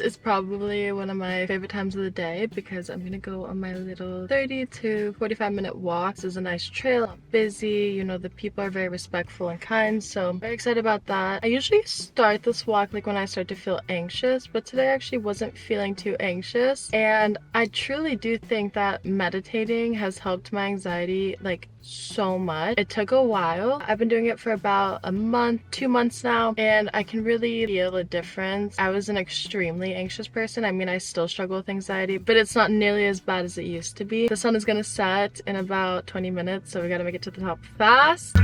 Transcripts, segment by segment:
is probably one of my favorite times of the day because I'm gonna go on my little 30 to 45-minute walk. This is a nice trail, not busy, you know, the people are very respectful and kind, so I'm very excited about that. I usually start this walk like when I start to feel anxious, but today I actually wasn't feeling too anxious, and I truly do think that meditating has helped my anxiety like so much. It took a while. I've been doing it for about a month, 2 months now, and I can really feel a difference. I was an extremely anxious person. I mean, I still struggle with anxiety, but it's not nearly as bad as it used to be. The sun is gonna set in about 20 minutes, so we gotta make it to the top fast.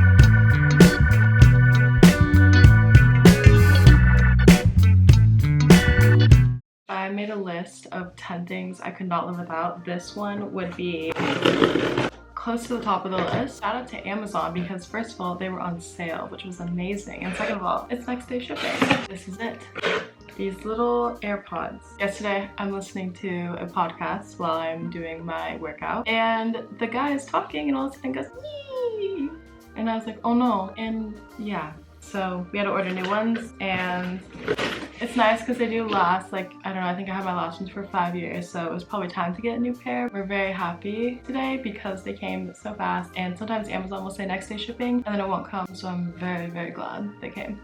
I made a list of 10 things I could not live without. This one would be close to the top of the list. Shout out to Amazon because first of all, they were on sale, which was amazing. And second of all, it's next day shipping. This is it. These little AirPods. Yesterday, I'm listening to a podcast while I'm doing my workout, and the guy is talking and all of a sudden goes, "Yee!" And I was like, oh no. And yeah, so we had to order new ones, and it's nice because they do last, like, I don't know, I think I had my last ones for 5 years, so it was probably time to get a new pair. We're very happy today because they came so fast, and sometimes Amazon will say next day shipping and then it won't come, so I'm very, very glad they came.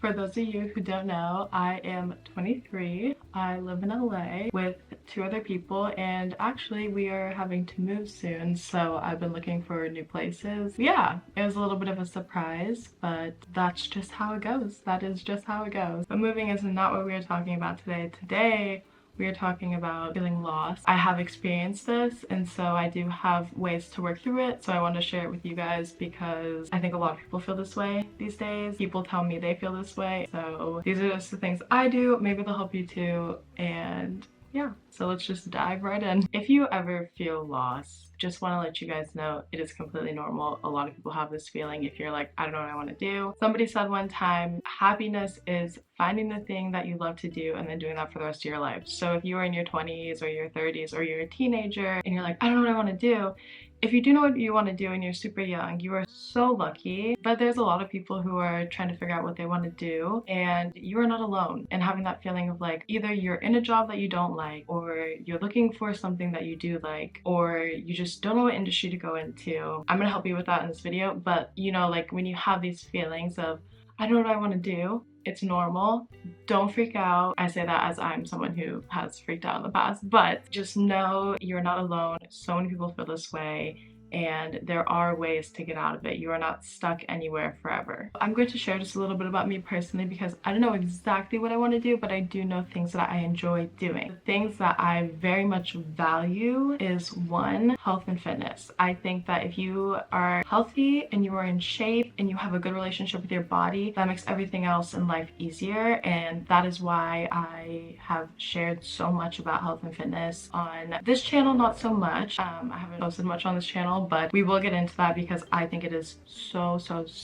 For those of you who don't know, I am 23. I live in LA with 2 other people, and actually we are having to move soon, so I've been looking for new places. Yeah, it was a little bit of a surprise, but that's just how it goes. That is just how it goes. But moving is not what we are talking about today. Today, we are talking about feeling lost. I have experienced this, and so I do have ways to work through it, so I want to share it with you guys because I think a lot of people feel this way these days. People tell me they feel this way, so these are just the things I do. Maybe they'll help you too, and yeah, so let's just dive right in. If you ever feel lost, just want to let you guys know it is completely normal. A lot of people have this feeling if you're like, I don't know what I want to do. Somebody said one time, happiness is finding the thing that you love to do and then doing that for the rest of your life. So if you are in your 20s or your 30s or you're a teenager and you're like, I don't know what I want to do, if you do know what you want to do and you're super young, you are so lucky. But there's a lot of people who are trying to figure out what they want to do, and you are not alone. And having that feeling of like, either you're in a job that you don't like, or you're looking for something that you do like, or you just don't know what industry to go into. I'm gonna help you with that in this video, but you know, like when you have these feelings of, I don't know what I want to do, it's normal. Don't freak out. I say that as I'm someone who has freaked out in the past, but just know you're not alone. So many people feel this way, and there are ways to get out of it. You are not stuck anywhere forever. I'm going to share just a little bit about me personally because I don't know exactly what I want to do, but I do know things that I enjoy doing. The things that I very much value is 1, health and fitness. I think that if you are healthy and you are in shape and you have a good relationship with your body, that makes everything else in life easier, and that is why I have shared so much about health and fitness on this channel. Not so much. I haven't posted much on this channel, but we will get into that because I think it is so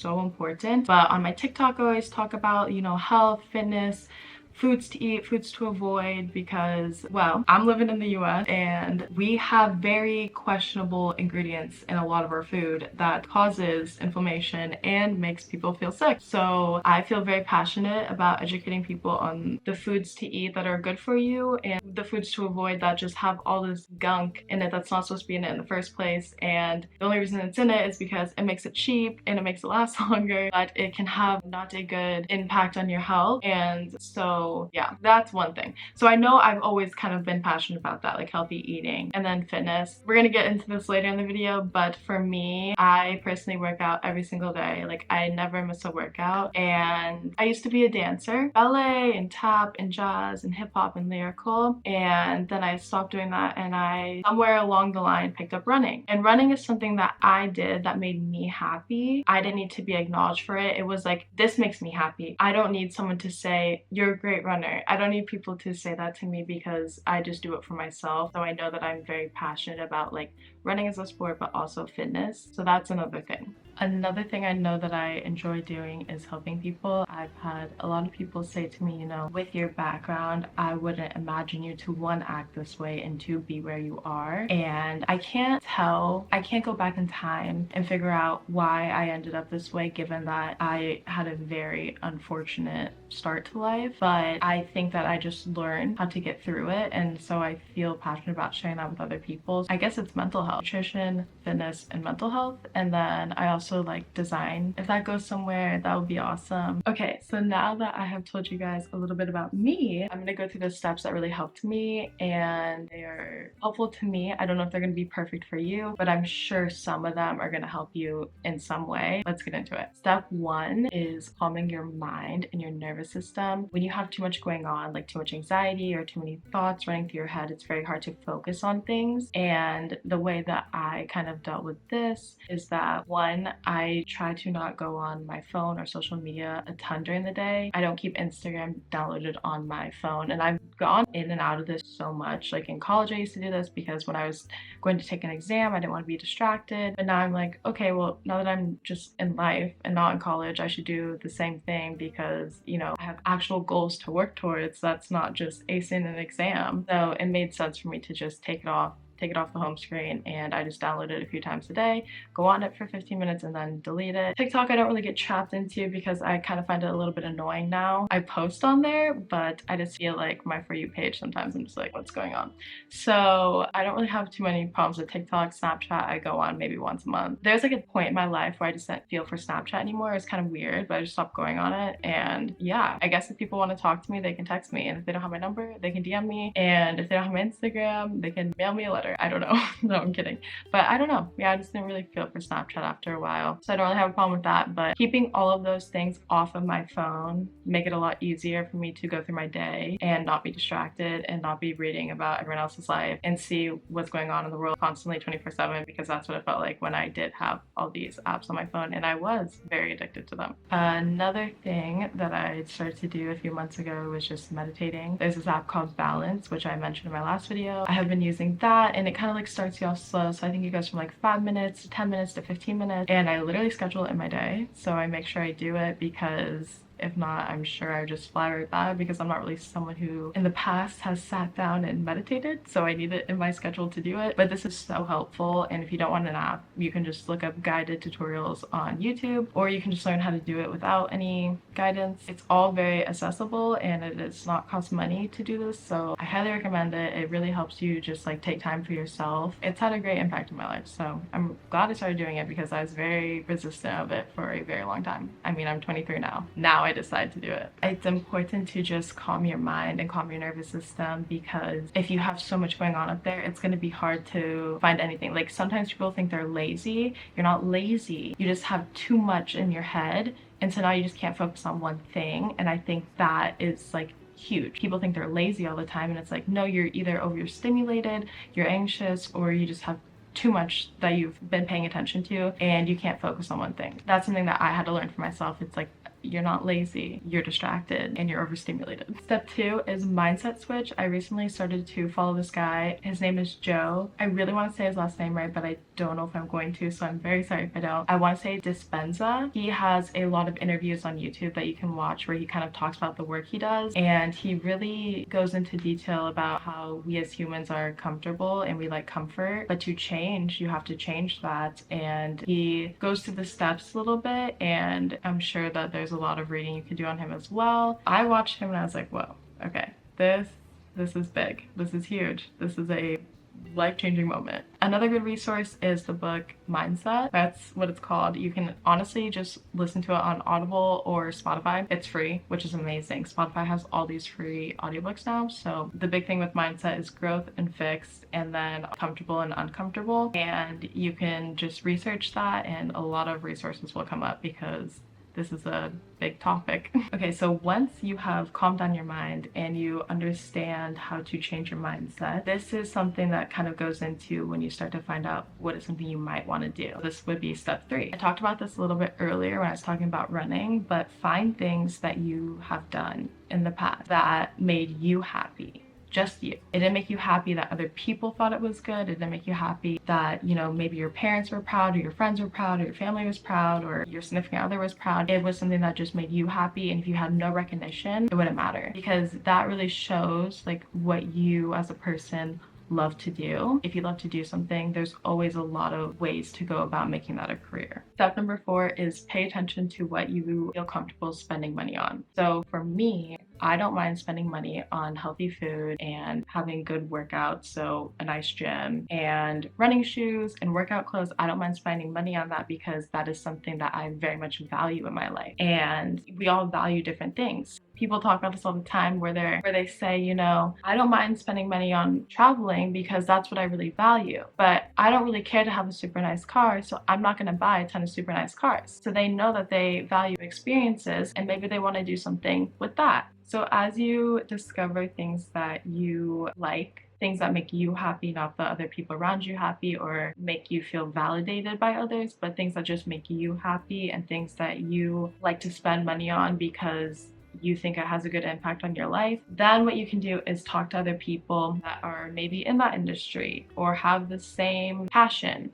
important. But on my TikTok, I always talk about, you know, health, fitness, foods to eat, foods to avoid, because, well, I'm living in the US and we have very questionable ingredients in a lot of our food that causes inflammation and makes people feel sick. So I feel very passionate about educating people on the foods to eat that are good for you and the foods to avoid that just have all this gunk in it that's not supposed to be in it in the first place. And the only reason it's in it is because it makes it cheap and it makes it last longer, but it can have not a good impact on your health. And so yeah, that's one thing. So I know I've always kind of been passionate about that, like healthy eating. And then fitness. We're gonna get into this later in the video, but for me, I personally work out every single day. Like I never miss a workout. And I used to be a dancer, ballet and tap and jazz and hip hop and lyrical. And then I stopped doing that, and I somewhere along the line picked up running. And running is something that I did that made me happy. I didn't need to be acknowledged for it. It was like, this makes me happy. I don't need someone to say, you're a great runner. I don't need people to say that to me because I just do it for myself. So I know that I'm very passionate about like running as a sport, but also fitness. So that's another thing. Another thing I know that I enjoy doing is helping people. I've had a lot of people say to me, you know, with your background, I wouldn't imagine you to one, act this way, and two, be where you are. And I can't go back in time and figure out why I ended up this way, given that I had a very unfortunate start to life. But I think that I just learned how to get through it. And so I feel passionate about sharing that with other people. I guess it's mental health, nutrition, fitness, and mental health. And then I also like design. If that goes somewhere, that would be awesome. Okay, so now that I have told you guys a little bit about me, I'm gonna go through the steps that really helped me, and they are helpful to me. I don't know if they're gonna be perfect for you, but I'm sure some of them are gonna help you in some way. Let's get into it. Step one is calming your mind and your nervous system. When you have too much going on, like too much anxiety or too many thoughts running through your head, it's very hard to focus on things. And the way that I kind of dealt with this is that one, I try to not go on my phone or social media a ton during the day. I don't keep Instagram downloaded on my phone, and I've gone in and out of this so much. Like in college, I used to do this because when I was going to take an exam, I didn't want to be distracted. But now I'm like, okay, well, now that I'm just in life and not in college, I should do the same thing because, you know, I have actual goals to work towards. That's not just acing an exam. So it made sense for me to just take it off the home screen, and I just download it a few times a day, go on it for 15 minutes and then delete it. TikTok I don't really get trapped into because I kind of find it a little bit annoying now. I post on there, but I just feel like my For You page sometimes I'm just like, what's going on? So I don't really have too many problems with TikTok. Snapchat I go on maybe once a month. There's like a point in my life where I just didn't feel for Snapchat anymore. It's kind of weird, but I just stopped going on it. And yeah, I guess if people want to talk to me, they can text me, and if they don't have my number, they can DM me, and if they don't have my Instagram, they can mail me a letter. I don't know. No, I'm kidding. But I don't know. Yeah, I just didn't really feel for Snapchat after a while. So I don't really have a problem with that. But keeping all of those things off of my phone make it a lot easier for me to go through my day and not be distracted and not be reading about everyone else's life and see what's going on in the world constantly 24/7, because that's what it felt like when I did have all these apps on my phone, and I was very addicted to them. Another thing that I started to do a few months ago was just meditating. There's this app called Balance, which I mentioned in my last video. I have been using that, and it kind of like starts you off slow. So I think it goes from like 5 minutes to 10 minutes to 15 minutes, and I literally schedule it in my day. So I make sure I do it, because if not, I'm sure I would just fly right by, because I'm not really someone who in the past has sat down and meditated. So I need it in my schedule to do it. But this is so helpful. And if you don't want an app, you can just look up guided tutorials on YouTube, or you can just learn how to do it without any guidance. It's all very accessible, and it does not cost money to do this. So I highly recommend it. It really helps you just like take time for yourself. It's had a great impact in my life. So I'm glad I started doing it, because I was very resistant of it for a very long time. I mean, I'm 23 now. Now I decide to do it. It's important to just calm your mind and calm your nervous system, because if you have so much going on up there, it's going to be hard to find anything. Like sometimes people think they're lazy. You're not lazy. You just have too much in your head, and so now you just can't focus on one thing. And I think that is like huge. People think they're lazy all the time, and it's like, no, you're either overstimulated, you're anxious, or you just have too much that you've been paying attention to and you can't focus on one thing. That's something that I had to learn for myself. It's like, you're not lazy, you're distracted, and you're overstimulated. Step 2 is mindset switch. I recently started to follow this guy. His name is Joe. I really want to say his last name right, but I don't know if I'm going to, so I'm very sorry if I don't. I want to say Dispenza. He has a lot of interviews on YouTube that you can watch where he kind of talks about the work he does, and he really goes into detail about how we as humans are comfortable and we like comfort, but to change, you have to change that. And he goes through the steps a little bit, and I'm sure that there's a lot of reading you can do on him as well. I watched him and I was like, whoa, okay, this is big. This is huge. This is a life-changing moment. Another good resource is the book Mindset. That's what it's called. You can honestly just listen to it on Audible or Spotify. It's free, which is amazing. Spotify has all these free audiobooks now. So the big thing with Mindset is growth and fixed, and then comfortable and uncomfortable. And you can just research that, and a lot of resources will come up, because this is a big topic. Okay, so once you have calmed down your mind and you understand how to change your mindset, this is something that kind of goes into when you start to find out what is something you might want to do. This would be step 3. I talked about this a little bit earlier when I was talking about running, but find things that you have done in the past that made you happy. just you. It didn't make you happy that other people thought it was good. It didn't make you happy that, you know, maybe your parents were proud, or your friends were proud, or your family was proud, or your significant other was proud. It was something that just made you happy, and if you had no recognition, it wouldn't matter, because that really shows like what you as a person love to do. If you love to do something, there's always a lot of ways to go about making that a career. Step number 4 is pay attention to what you feel comfortable spending money on. So for me, I don't mind spending money on healthy food and having good workouts, so a nice gym and running shoes and workout clothes. I don't mind spending money on that because that is something that I very much value in my life. And we all value different things. People talk about this all the time where they say, you know, I don't mind spending money on traveling because that's what I really value, but I don't really care to have a super nice car, so I'm not going to buy a ton of super nice cars. So they know that they value experiences, and maybe they want to do something with that. So as you discover things that you like, things that make you happy, not the other people around you happy or make you feel validated by others, but things that just make you happy and things that you like to spend money on because you think it has a good impact on your life, then what you can do is talk to other people that are maybe in that industry or have the same passion.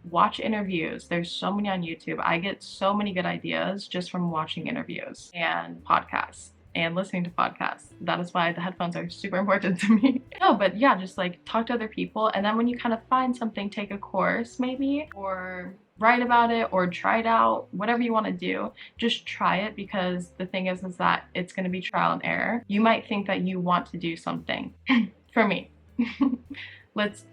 Watch interviews. There's so many on YouTube. I get so many good ideas just from watching interviews and podcasts and listening to podcasts. That is why the headphones are super important to me. No, but yeah, just like talk to other people, and then when you kind of find something, take a course maybe, or write about it, or try it out, whatever you want to do. Just try it, because the thing is that it's going to be trial and error. You might think that you want to do something. For me.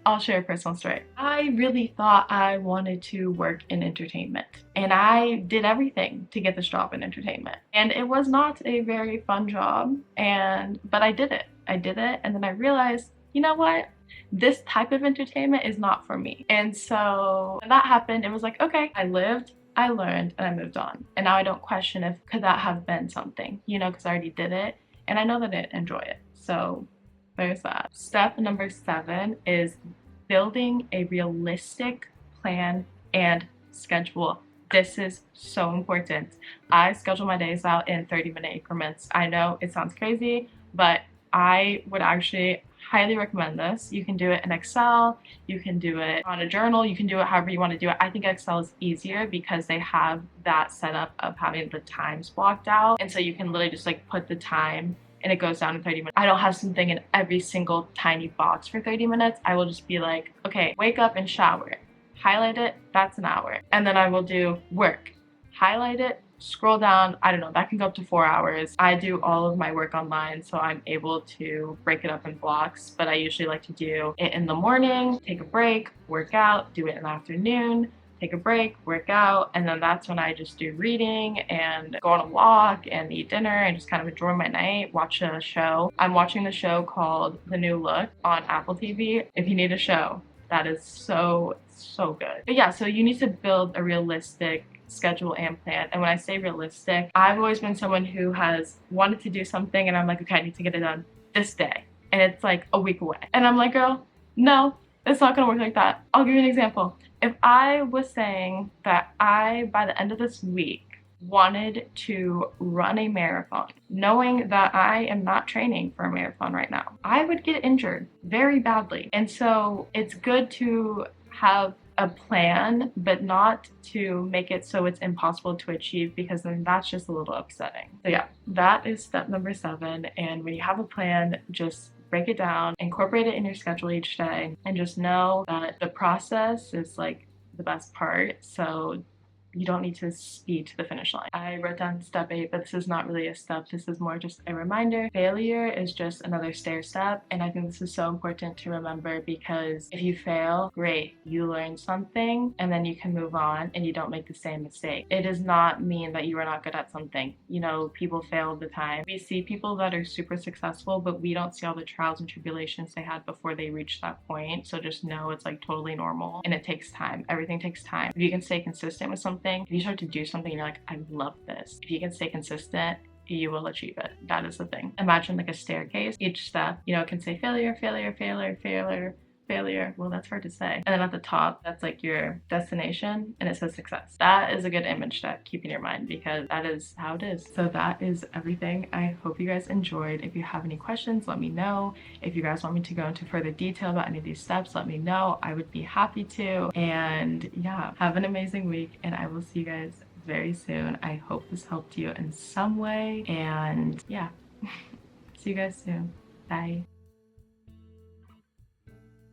I'll share a personal story. I really thought I wanted to work in entertainment, and I did everything to get this job in entertainment. And it was not a very fun job, but I did it. And then I realized, you know what? This type of entertainment is not for me. And so when that happened, it was like, okay, I lived, I learned, and I moved on. And now I don't question if could that have been something, you know, because I already did it and I know that I enjoy it. So there's that. Step number 7 is building a realistic plan and schedule. This is so important. I schedule my days out in 30-minute increments. I know it sounds crazy, but I would actually highly recommend this. You can do it in Excel, you can do it on a journal, you can do it however you want to do it. I think Excel is easier because they have that setup of having the times blocked out, and so you can literally just like put the time and it goes down in 30 minutes. I don't have something in every single tiny box for 30 minutes. I will just be like, okay, wake up and shower, highlight it, that's an hour. And then I will do work, highlight it, scroll down, I don't know, that can go up to 4 hours. I do all of my work online, so I'm able to break it up in blocks, but I usually like to do it in the morning, take a break, work out, do it in the afternoon, take a break, work out, and then that's when I just do reading and go on a walk and eat dinner and just kind of enjoy my night, watch a show. I'm watching the show called The New Look on Apple TV. If you need a show, that is so good. But yeah, so you need to build a realistic schedule and plan. And when I say realistic, I've always been someone who has wanted to do something and I'm like, okay, I need to get it done this day. And it's like a week away. And I'm like, girl, no, it's not gonna work like that. I'll give you an example. If I was saying that I, by the end of this week, wanted to run a marathon, knowing that I am not training for a marathon right now, I would get injured very badly. And so it's good to have a plan, but not to make it so it's impossible to achieve, because then that's just a little upsetting. So yeah, that is step number 7. And when you have a plan, just break it down, incorporate it in your schedule each day, and just know that the process is like the best part. So you don't need to speed to the finish line. I wrote down step 8, but this is not really a step. This is more just a reminder. Failure is just another stair step. And I think this is so important to remember, because if you fail, great, you learn something and then you can move on and you don't make the same mistake. It does not mean that you are not good at something. You know, people fail all the time. We see people that are super successful, but we don't see all the trials and tribulations they had before they reached that point. So just know it's like totally normal, and it takes time. Everything takes time. If you can stay consistent with something, if you start to do something and you're like, I love this, if you can stay consistent, you will achieve it. That is the thing. Imagine like a staircase. Each step, you know, it can say failure, failure, failure, failure, failure. Well, that's hard to say. And then at the top, that's like your destination and it says success. That is a good image to keep in your mind because that is how it is. So that is everything. I hope you guys enjoyed. If you have any questions, let me know. If you guys want me to go into further detail about any of these steps, let me know. I would be happy to. And yeah, have an amazing week and I will see you guys very soon. I hope this helped you in some way. And yeah, see you guys soon. Bye.